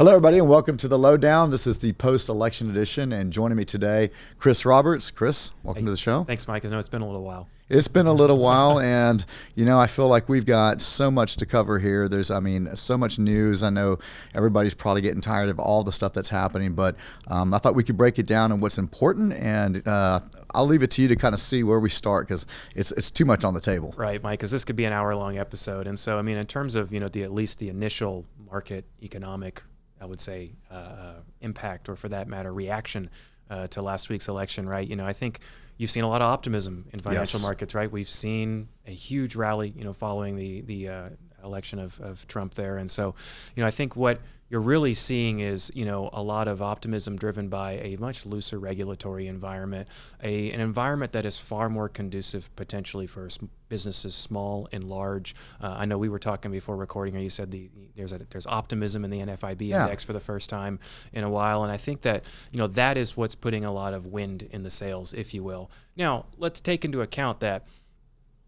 Hello, everybody, and welcome to the Lowdown. This is the post-election edition, and joining me today, Chris Roberts. Chris, welcome to the show. Thanks, Mike. I know it's been a little while. It's been a little while, and I feel like we've got so much to cover here. There's, so much news. I know everybody's probably getting tired of all the stuff that's happening, but I thought we could break it down on what's important, and I'll leave it to you to kind of see where we start because it's too much on the table. Right, Mike, because this could be an hour-long episode, and so in terms of at least the initial market economic, I would say, impact, or for that matter, reaction to last week's election, right? I think you've seen a lot of optimism in financial markets, right? We've seen a huge rally, following the election of Trump there. And so, I think what you're really seeing is, a lot of optimism driven by a much looser regulatory environment, an environment that is far more conducive potentially for businesses small and large. I know we were talking before recording, or you said there's optimism in the NFIB index for the first time in a while. And I think that, that is what's putting a lot of wind in the sails, if you will. Now, let's take into account that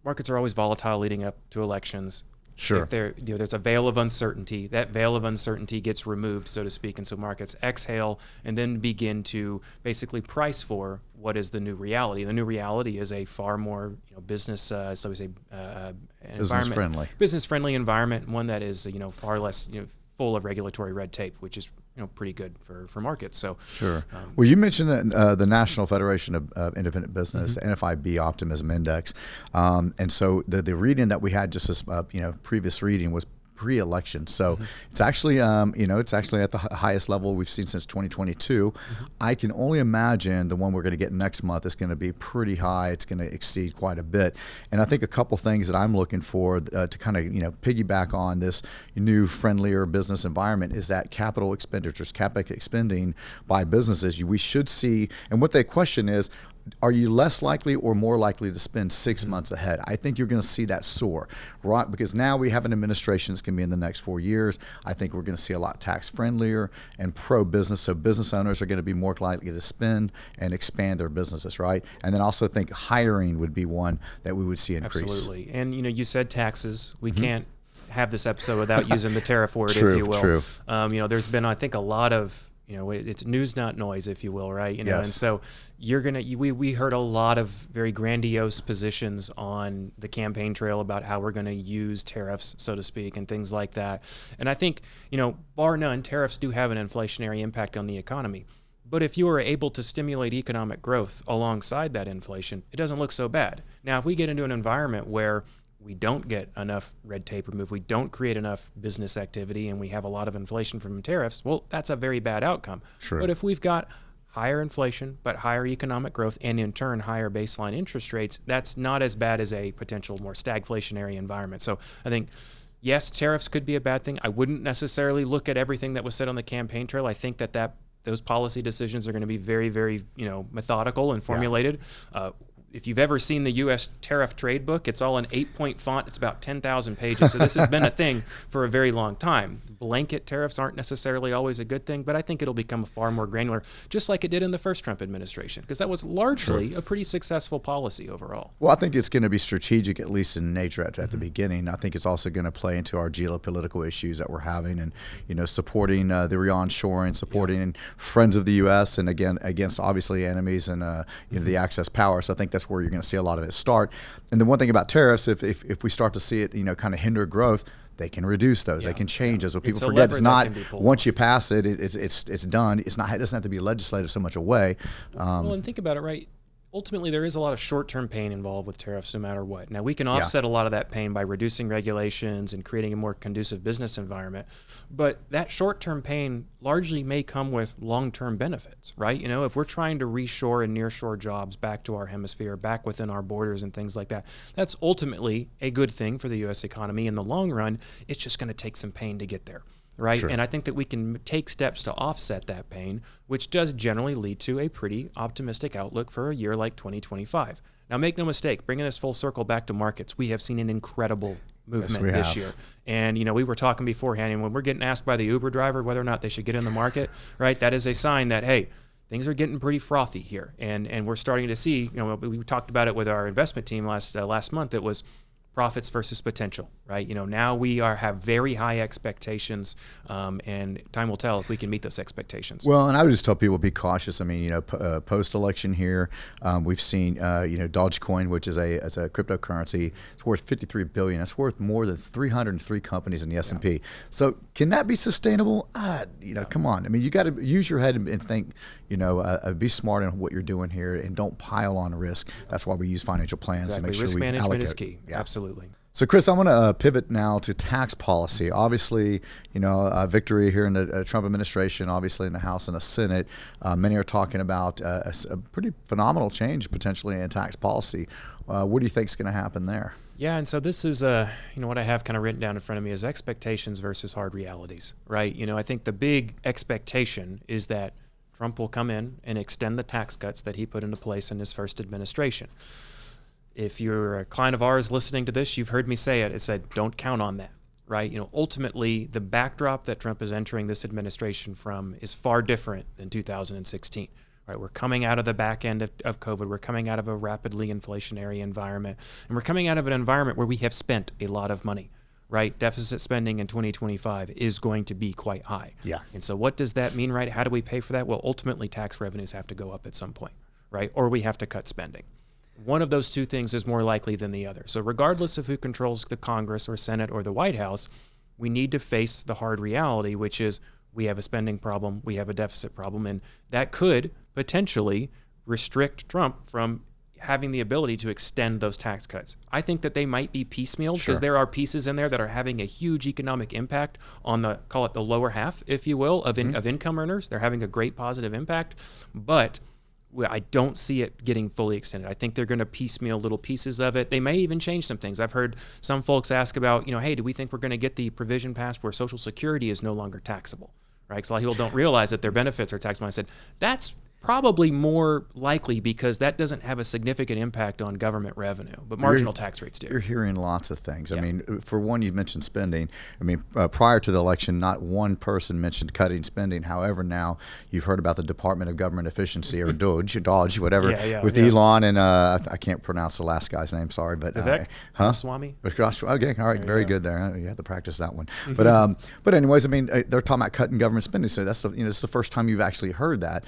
markets are always volatile leading up to elections. Sure. If there's a veil of uncertainty, that veil of uncertainty gets removed, so to speak, and so markets exhale and then begin to basically price for what is the new reality. The new reality is a far more business business-friendly environment, one that is far less full of regulatory red tape, which is pretty good for markets. So sure. Well, you mentioned that the National Federation of Independent Business, NFIB Optimism Index, and so the reading that we had just this previous reading was pre-election. So it's actually it's actually at the highest level we've seen since 2022. I can only imagine the one we're going to get next month is going to be pretty high. It's going to exceed quite a bit. And I think a couple things that I'm looking for to kind of piggyback on this new friendlier business environment is that capital expenditures, CapEx spending by businesses. We should see, and what the question is, are you less likely or more likely to spend 6 months ahead? I think you're going to see that soar, right? Because now we have an administration that's going to be in the next 4 years. I think we're going to see a lot tax friendlier and pro-business. So business owners are going to be more likely to spend and expand their businesses, right? And then also think hiring would be one that we would see increase. Absolutely. And you said taxes. We can't have this episode without using the tariff word, True, if you will. True. There's been, I think, a lot of it's news, not noise, if you will, right? Yes. And so we heard a lot of very grandiose positions on the campaign trail about how we're going to use tariffs, so to speak, and things like that. And I think, bar none, tariffs do have an inflationary impact on the economy. But if you are able to stimulate economic growth alongside that inflation, it doesn't look so bad. Now, if we get into an environment where we don't get enough red tape removed, we don't create enough business activity, and we have a lot of inflation from tariffs, well, that's a very bad outcome. Sure. But if we've got higher inflation, but higher economic growth, and in turn, higher baseline interest rates, that's not as bad as a potential more stagflationary environment. So I think, yes, tariffs could be a bad thing. I wouldn't necessarily look at everything that was said on the campaign trail. I think that those policy decisions are going to be very, very, methodical and formulated. If you've ever seen the U.S. tariff trade book, it's all in 8-point font. It's about 10,000 pages. So this has been a thing for a very long time. Blanket tariffs aren't necessarily always a good thing, but I think it'll become far more granular, just like it did in the first Trump administration, because that was largely a pretty successful policy overall. Well, I think it's going to be strategic, at least in nature at the beginning. I think it's also going to play into our geopolitical issues that we're having and, supporting the re-onshoring, supporting friends of the U.S. and, again, against obviously enemies and, the access power. So I think that's where you're going to see a lot of it start. And the one thing about tariffs, if we start to see it, kind of hinder growth, they can reduce those. They can change those. What people forget, it's not once you pass it, it's done. It doesn't have to be legislative so much away. Well, and think about it, right? Ultimately, there is a lot of short-term pain involved with tariffs no matter what. Now, we can offset a lot of that pain by reducing regulations and creating a more conducive business environment. But that short-term pain largely may come with long-term benefits, right? If we're trying to reshore and nearshore jobs back to our hemisphere, back within our borders and things like that, that's ultimately a good thing for the U.S. economy. In the long run, it's just going to take some pain to get there. Right. Sure. And I think that we can take steps to offset that pain, which does generally lead to a pretty optimistic outlook for a year like 2025. Now, make no mistake, bringing this full circle back to markets, we have seen an incredible movement this year. And, we were talking beforehand, and when we're getting asked by the Uber driver whether or not they should get in the market, right, that is a sign that, hey, things are getting pretty frothy here. And we're starting to see, we talked about it with our investment team last month. It was profits versus potential. right? Now we have very high expectations, and time will tell if we can meet those expectations. Well, and I would just tell people be cautious. I mean, post-election here, we've seen, Dogecoin, which is a cryptocurrency, it's worth $53 billion. It's worth more than 303 companies in the S&P. So can that be sustainable? Come on. I mean, you got to use your head and think, be smart in what you're doing here and don't pile on risk. That's why we use financial plans to make sure risk we management allocate. is key. Yeah. Absolutely. So, Chris, I want to pivot now to tax policy. Obviously, victory here in the Trump administration, obviously in the House and the Senate. Many are talking about a pretty phenomenal change potentially in tax policy. What do you think is going to happen there? Yeah, and so this is, what I have kind of written down in front of me is expectations versus hard realities, right? I think the big expectation is that Trump will come in and extend the tax cuts that he put into place in his first administration. If you're a client of ours listening to this, you've heard me say it. It said, don't count on that, right? Ultimately, the backdrop that Trump is entering this administration from is far different than 2016, right? We're coming out of the back end of COVID. We're coming out of a rapidly inflationary environment, and we're coming out of an environment where we have spent a lot of money, right? Deficit spending in 2025 is going to be quite high. Yeah. And so what does that mean, right? How do we pay for that? Well, ultimately, tax revenues have to go up at some point, right? Or we have to cut spending. One of those two things is more likely than the other. So regardless of who controls the Congress or Senate or the White House, we need to face the hard reality, which is we have a spending problem, we have a deficit problem, and that could potentially restrict Trump from having the ability to extend those tax cuts. I think that they might be piecemeal because there are pieces in there that are having a huge economic impact on call it the lower half, if you will, of income earners. They're having a great positive impact, but I don't see it getting fully extended. I think they're going to piecemeal little pieces of it. They may even change some things. I've heard some folks ask about, hey, do we think we're going to get the provision passed where Social Security is no longer taxable, right? Because a lot of people don't realize that their benefits are taxable. I said, that's probably more likely because that doesn't have a significant impact on government revenue, but marginal tax rates do. You're hearing lots of things. Yeah. I mean, for one, you mentioned spending. I mean, prior to the election, not one person mentioned cutting spending. However, now you've heard about the Department of Government Efficiency or Dodge, whatever, with Elon and I can't pronounce the last guy's name. Sorry, but Swami. Okay, all right, very good there. You have to practice that one. But anyways, I mean, they're talking about cutting government spending. So that's it's the first time you've actually heard that.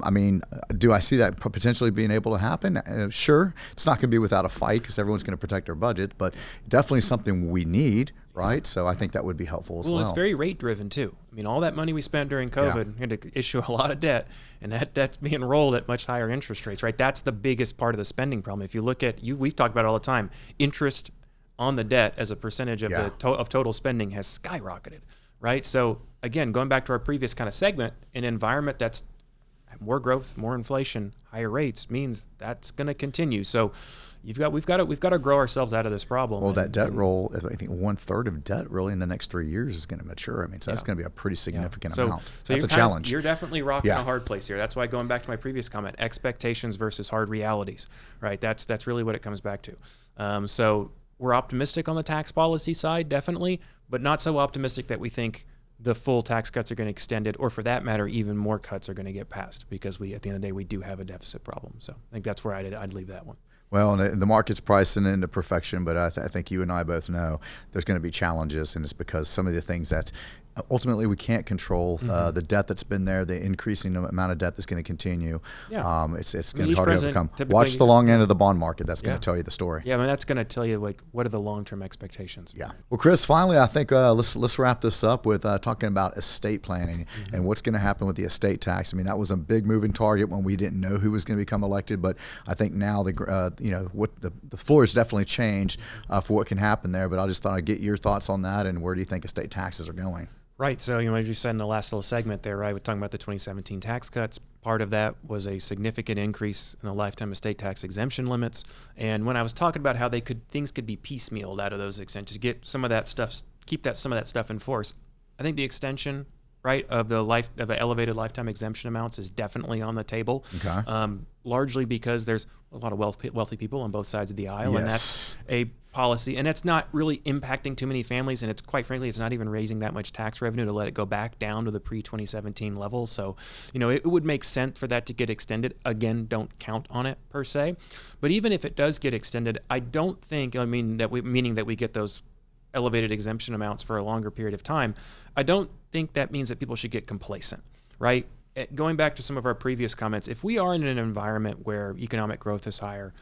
I mean, do I see that potentially being able to happen? Sure. It's not going to be without a fight because everyone's going to protect their budget, but definitely something we need, right? So I think that would be helpful as well. Well, it's very rate driven too. I mean, all that money we spent during COVID, we had to issue a lot of debt, and that debt's being rolled at much higher interest rates, right? That's the biggest part of the spending problem. If you look at, we've talked about it all the time, interest on the debt as a percentage of of total spending has skyrocketed, right? So again, going back to our previous kind of segment, an environment that's more growth, more inflation, higher rates means that's going to continue. So we've got to grow ourselves out of this problem. Well, that debt roll, I think 1/3 of debt really in the next 3 years is going to mature. I mean, so that's going to be a pretty significant amount. So that's a challenge. You're definitely rocking a hard place here. That's why going back to my previous comment, expectations versus hard realities, right? That's really what it comes back to. So we're optimistic on the tax policy side, definitely, but not so optimistic that we think the full tax cuts are going to extend it, or for that matter, even more cuts are going to get passed because at the end of the day, we do have a deficit problem. So I think that's where I'd leave that one. Well, and the market's pricing into perfection, but I think you and I both know there's going to be challenges, and it's because some of the things that ultimately we can't control, the debt that's been there, the increasing amount of debt that's going to continue. Yeah. It's going to be hard to overcome. Watch the long end of the bond market. That's going to tell you the story. Yeah, I mean, that's going to tell you what are the long-term expectations. Yeah. Well, Chris, finally, I think let's wrap this up with talking about estate planning and what's going to happen with the estate tax. I mean, that was a big moving target when we didn't know who was going to become elected, but I think now the floor has definitely changed for what can happen there. But I just thought I'd get your thoughts on that, and where do you think estate taxes are going? Right. So, as you said in the last little segment there, right, we're talking about the 2017 tax cuts. Part of that was a significant increase in the lifetime estate tax exemption limits. And when I was talking about how things could be piecemealed out of those exemptions, to get some of that stuff, some of that stuff in force, I think the extension, right, of the elevated lifetime exemption amounts is definitely on the table. Okay. Largely because there's a lot of wealthy people on both sides of the aisle, and that's a policy, and it's not really impacting too many families, and it's quite frankly, it's not even raising that much tax revenue to let it go back down to the pre-2017 level. So, it would make sense for that to get extended. Again, don't count on it per se, but even if it does get extended, I don't think, meaning that we get those elevated exemption amounts for a longer period of time, I don't think that means that people should get complacent, right? Going back to some of our previous comments, if we are in an environment where economic growth is higher,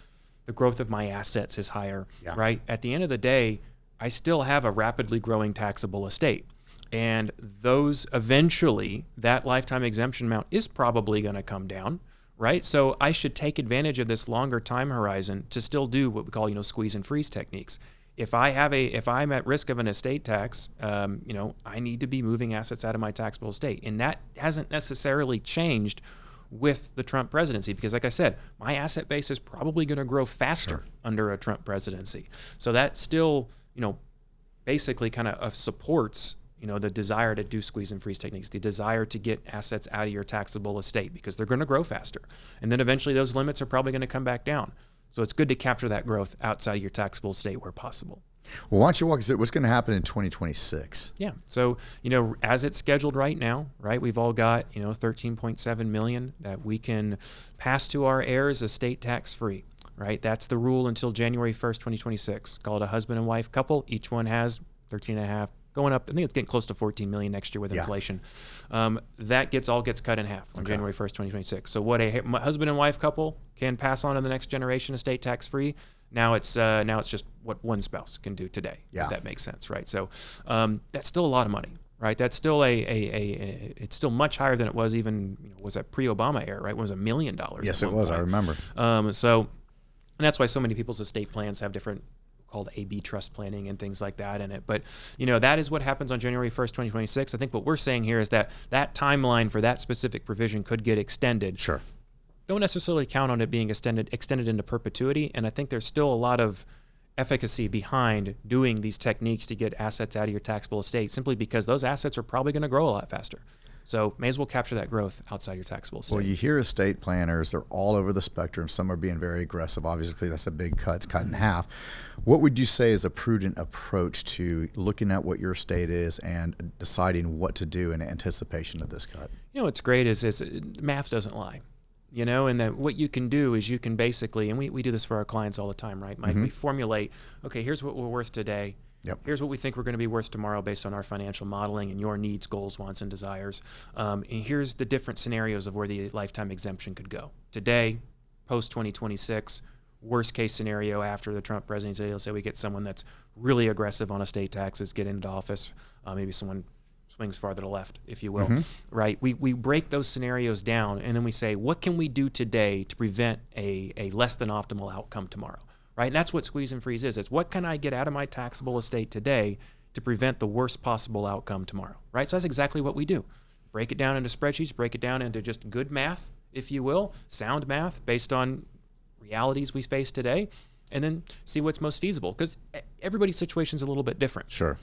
the growth of my assets is higher, right? At the end of the day, I still have a rapidly growing taxable estate. And those eventually, that lifetime exemption amount is probably going to come down, right? So I should take advantage of this longer time horizon to still do what we call, squeeze and freeze techniques. If I'm at risk of an estate tax, I need to be moving assets out of my taxable estate. And that hasn't necessarily changed with the Trump presidency, because like I said, my asset base is probably going to grow faster under a Trump presidency. So that still, basically kind of supports, the desire to do squeeze and freeze techniques, the desire to get assets out of your taxable estate because they're going to grow faster. And then eventually those limits are probably going to come back down. So it's good to capture that growth outside of your taxable estate where possible. Well, why don't you walk us through what's going to happen in 2026? Yeah. So, as it's scheduled right now, right, we've all got, $13.7 million that we can pass to our heirs estate tax free, right? That's the rule until January 1st, 2026. Call it a husband and wife couple. Each one has 13.5, going up. I think it's getting close to 14 million next year with inflation. That gets cut in half on January 1st, 2026. So what a husband and wife couple can pass on to the next generation estate tax free. Now it's just what one spouse can do today. If that makes sense, right? So that's still a lot of money, right? That's still it's still much higher than it was even was that pre-Obama era, right? It was $1 million. Yes, it was. I remember. And that's why so many people's estate plans have different called AB trust planning and things like that in it. But, that is what happens on January 1st, 2026. I think what we're saying here is that timeline for that specific provision could get extended. Sure. Don't necessarily count on it being extended into perpetuity. And I think there's still a lot of efficacy behind doing these techniques to get assets out of your taxable estate, simply because those assets are probably going to grow a lot faster. So may as well capture that growth outside your taxable estate. Well, you hear estate planners, they're all over the spectrum. Some are being very aggressive. Obviously, that's a big cut. It's cut in half. What would you say is a prudent approach to looking at what your estate is and deciding what to do in anticipation of this cut? What's great is math doesn't lie. And that what you can do is you can basically, and we do this for our clients all the time, right, Mike? We formulate, okay, here's what we're worth today. Here's what we think we're going to be worth tomorrow based on our financial modeling and your needs, goals, wants, and desires. And here's the different scenarios of where the lifetime exemption could go. Today, post-2026, worst case scenario after the Trump presidency, let's say we get someone that's really aggressive on estate taxes, get into office, maybe someone swings farther to left, if you will, right? We break those scenarios down, and then we say, what can we do today to prevent a less than optimal outcome tomorrow? Right? And that's what squeeze and freeze is. It's what can I get out of my taxable estate today to prevent the worst possible outcome tomorrow? Right? So that's exactly what we do. Break it down into spreadsheets, break it down into just good math, if you will, sound math based on realities we face today, and then see what's most feasible. Because everybody's situation is a little bit different. Sure.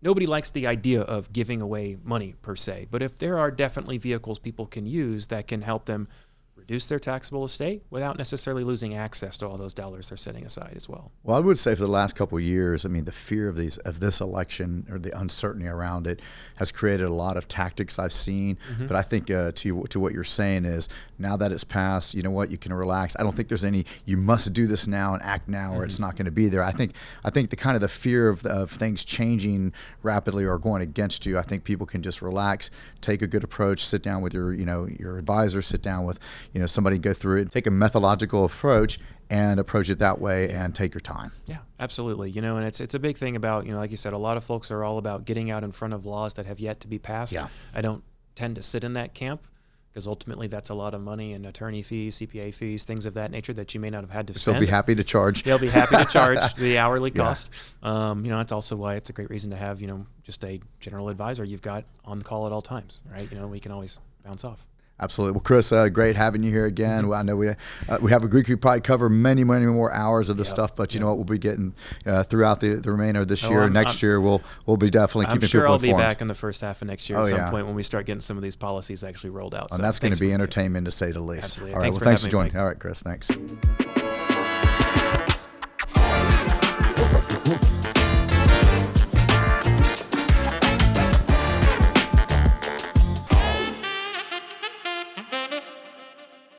Nobody likes the idea of giving away money per se, but if there are definitely vehicles people can use that can help them reduce their taxable estate without necessarily losing access to all those dollars they're setting aside as well. Well, I would say for the last couple of years, the fear of this election or the uncertainty around it has created a lot of tactics I've seen. But I think to what you're saying is now that it's passed, you know what, you can relax. I don't think there's any you must do this now and act now or it's not going to be there. I think the kind of the fear of things changing rapidly or going against you, I think people can just relax, take a good approach, sit down with your advisor, sit down with somebody, go through it, take a methodological approach and approach it that way and take your time. Yeah, absolutely. And it's a big thing about, like you said, a lot of folks are all about getting out in front of laws that have yet to be passed. Yeah. I don't tend to sit in that camp because ultimately that's a lot of money and attorney fees, CPA fees, things of that nature that you may not have had to spend. They'll be happy to charge. They'll be happy to charge the hourly cost. That's also why it's a great reason to have, just a general advisor you've got on call at all times, right? We can always bounce off. Absolutely. Well, Chris, great having you here again. Well, I know we have a group. We probably cover many, many more hours of this stuff, but you know what, we'll be getting throughout the remainder of this year. Next year, we'll be definitely keeping people informed. I'm sure I'll be back in the first half of next year at some point when we start getting some of these policies actually rolled out. And that's going to be entertainment to say the least. Absolutely. All right. Thanks for joining. All right, Chris. Thanks.